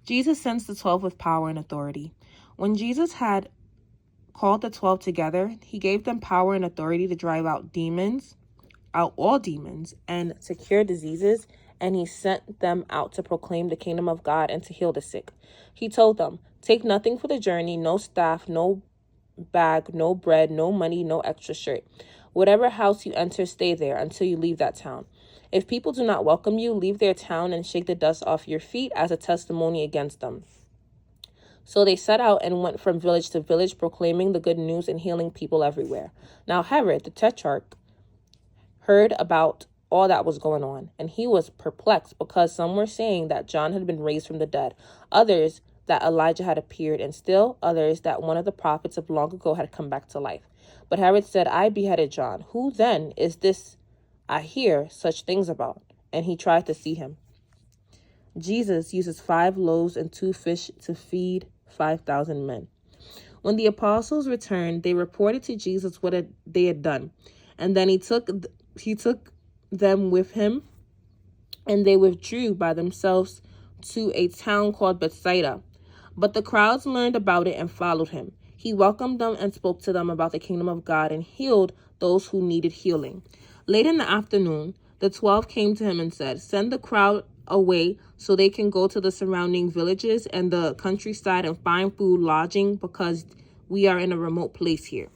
Jesus sends the 12 with power and authority. When Jesus had called the 12 together, he gave them power and authority to drive out all demons, and to cure diseases, and he sent them out to proclaim the kingdom of God and to heal the sick. He told them, "Take nothing for the journey, no staff, no bag, no bread, no money, no extra shirt. Whatever house you enter, stay there until you leave that town. If people do not welcome you, leave their town and shake the dust off your feet as a testimony against them." So they set out and went from village to village, proclaiming the good news and healing people everywhere. Now Herod, the tetrarch, heard about all that was going on, and he was perplexed, because some were saying that John had been raised from the dead, others that Elijah had appeared, and still others that one of the prophets of long ago had come back to life. But Herod said, "I beheaded John. Who then is this I hear such things about?" And he tried to see him. Jesus uses 5 loaves and 2 fish to feed 5,000 men. When the apostles returned, they reported to Jesus what they had done. And then he took them with him, and they withdrew by themselves to a town called Bethsaida. But the crowds learned about it and followed him. He welcomed them and spoke to them about the kingdom of God and healed those who needed healing. Late in the afternoon, the 12 came to him and said, "Send the crowd away so they can go to the surrounding villages and the countryside and find food, lodging, because we are in a remote place here."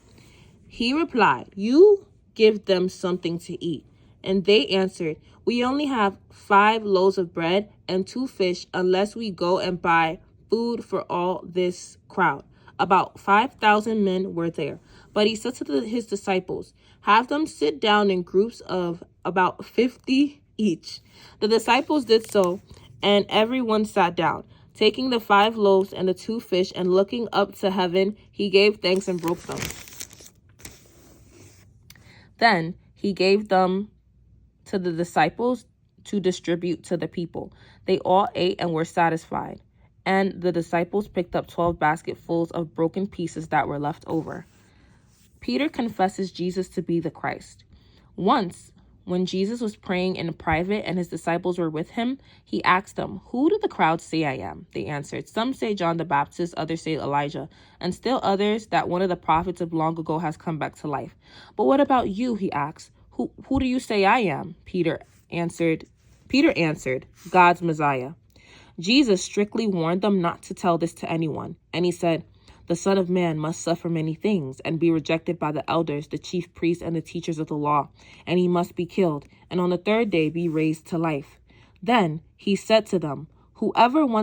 He replied, "You give them something to eat." And they answered, "We only have 5 loaves of bread and 2 fish, unless we go and buy food for all this crowd." About 5,000 men were there. But he said to his disciples, "Have them sit down in groups of about 50 each." The disciples did so, and everyone sat down. Taking the 5 loaves and the 2 fish and looking up to heaven, he gave thanks and broke them. Then he gave them to the disciples to distribute to the people. They all ate and were satisfied. And the disciples picked up 12 basketfuls of broken pieces that were left over. Peter confesses Jesus to be the Christ. Once, when Jesus was praying in private and his disciples were with him, he asked them, "Who do the crowd say I am?" They answered, "Some say John the Baptist, others say Elijah, and still others that one of the prophets of long ago has come back to life." "But what about you?" he asked. Who do you say I am?" Peter answered, "God's Messiah." Jesus strictly warned them not to tell this to anyone, and he said, "The Son of Man must suffer many things and be rejected by the elders, the chief priests, and the teachers of the law, and he must be killed, and on the 3rd day be raised to life." Then he said to them, "Whoever wants